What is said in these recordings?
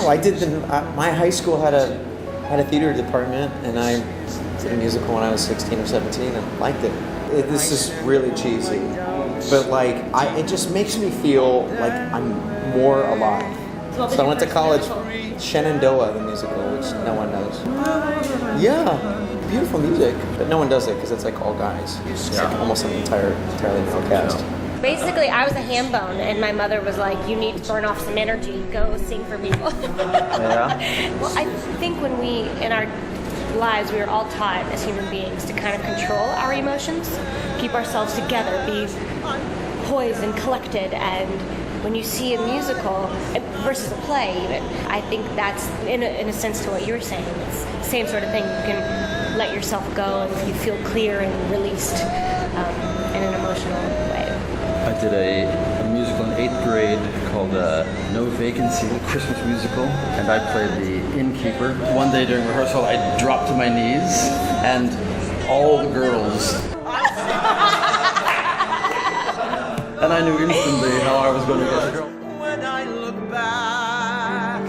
No, I did my high school had a theater department, and I did a musical when I was 16 or 17 and liked it. This is really cheesy, but like it just makes me feel like I'm more alive. So I went to college, Shenandoah, the musical, which no one knows. Yeah, beautiful music, but no one does it because it's like all guys. It's like almost an entirely male cast. Basically, I was a ham bone, and my mother was like, "You need to burn off some energy. Go sing for people." Yeah. Well, I think when in our lives, we are all taught as human beings to kind of control our emotions, keep ourselves together, be poised and collected. And when you see a musical versus a play, even, I think that's in a sense to what you're saying. It's the same sort of thing. You can let yourself go, and you feel clear and released in an emotional way. I did a musical in 8th grade called No Vacancy, a Christmas musical, and I played the innkeeper. One day during rehearsal, I dropped to my knees, and all the girls, and I knew instantly how I was going to get the girl. When I look back,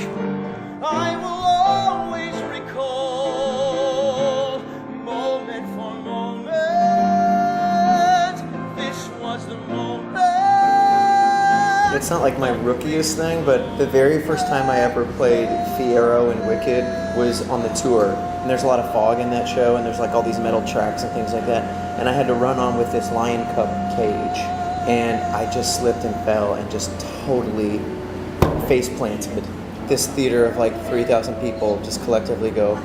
I will always recall moment for moment. This was the moment. It's not like my rookiest thing, but the very first time I ever played Fiyero in Wicked was on the tour. And there's a lot of fog in that show, and there's like all these metal tracks and things like that. And I had to run on with this lion cub cage. And I just slipped and fell and just totally face planted. This theater of like 3,000 people just collectively go,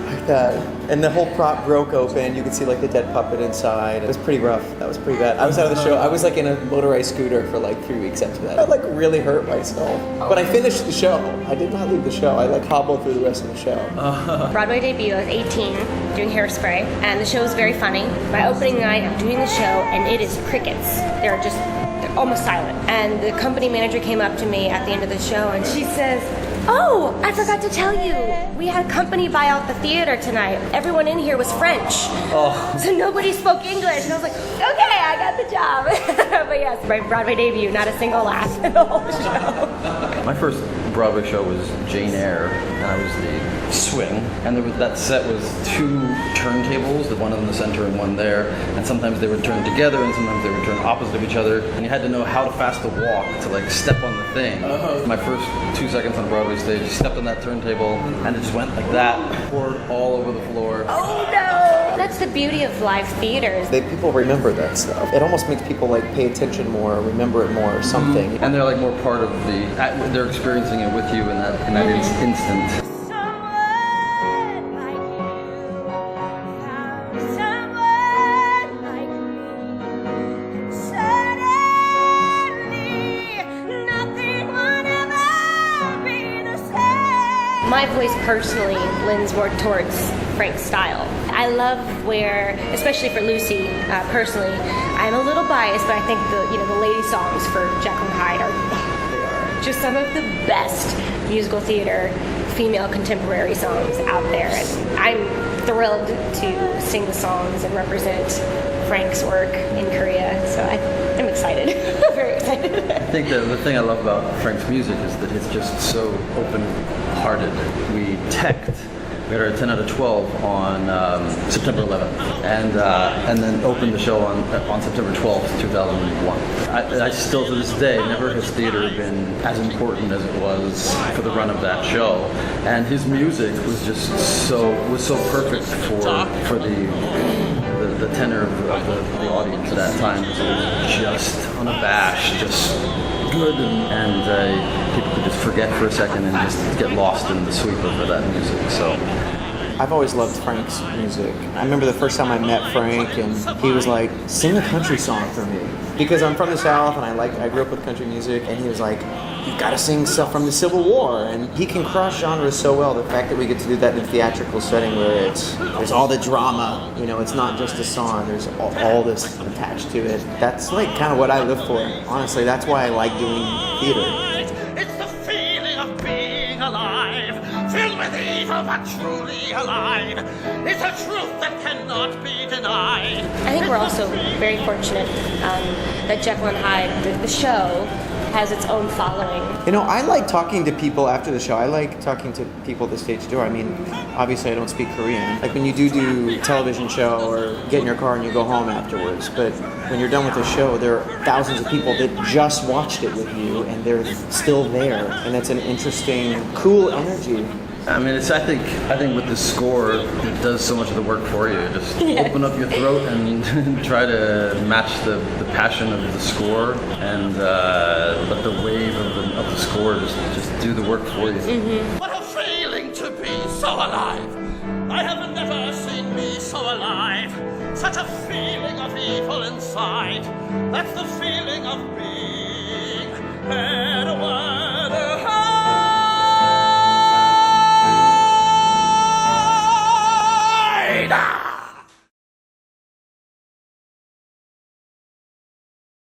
like that. And the whole prop broke open. You could see like the dead puppet inside. It was pretty rough. That was pretty bad. I was out of the show. I was like in a motorized scooter for like 3 weeks after that. I like really hurt myself. But I finished the show. I did not leave the show. I like hobbled through the rest of the show. Broadway debut, I was 18, doing Hairspray, and the show was very funny. My opening night, I'm doing the show, and it is crickets. They're almost silent. And the company manager came up to me at the end of the show, and she says, "Oh, I forgot to tell you. We had a company buy out the theater tonight. Everyone in here was French. So nobody spoke English." And I was like, "Okay, I got the job." But yes, my Broadway debut, not a single laugh in the whole show. My first Broadway show was Jane Eyre, and I was the swing. And that set was 2 turntables, the one in the center and one there. And sometimes they would turn together, and sometimes they would turn opposite of each other. And you had to know how fast to walk to like step on the thing. My first 2 seconds on Broadway stage, stepped on that turntable, and it just went like that, poured all over the floor. Oh no! That's the beauty of live theaters. People remember that stuff. It almost makes people like pay attention more, remember it more, or something. And they're like more part of they're experiencing it with you in that instant. My voice personally lends more towards Frank's style. I love where, especially for Lucy, personally, I'm a little biased, but I think the lady songs for Jekyll and Hyde are just some of the best musical theater female contemporary songs out there. And I'm thrilled to sing the songs and represent Frank's work in Korea, so I'm excited. Very excited. I think the thing I love about Frank's music is that it's just so open-hearted. We teched. We had our 10 out of 12 on September 11th, and then opened the show on September 12th, 2001. I still, to this day, never has theater been as important as it was for the run of that show. And his music was just so perfect for the tenor of the audience at that time. It was just unabashed, just good, and people could just forget for a second and just get lost in the sweep of that music. So I've always loved Frank's music. I remember the first time I met Frank, and he was like, "Sing a country song for me," because I'm from the South and I grew up with country music, and he was like, "You've got to sing stuff from the Civil War," and he can cross genres so well. The fact that we get to do that in a theatrical setting where there's all the drama, it's not just a song, there's all this attached to it. That's like kind of what I live for. Honestly, that's why I like doing theater. It's the feeling of being alive, filled with evil but truly alive. It's a truth that cannot be denied. I think we're also very fortunate that Jekyll and Hyde, the show, has its own following. You know, I like talking to people after the show. I like talking to people at the stage door. I mean, obviously I don't speak Korean. Like when you do a television show or get in your car and you go home afterwards. But when you're done with the show, there are thousands of people that just watched it with you and they're still there. And that's an interesting, cool energy. I mean, I think with the score, it does so much of the work for you. Just open up your throat and try to match the passion of the score, and let the wave of the score just do the work for you. What a feeling to be so alive! I have never seen me so alive. Such a feeling of evil inside. That's the feeling of being Edward Hyde.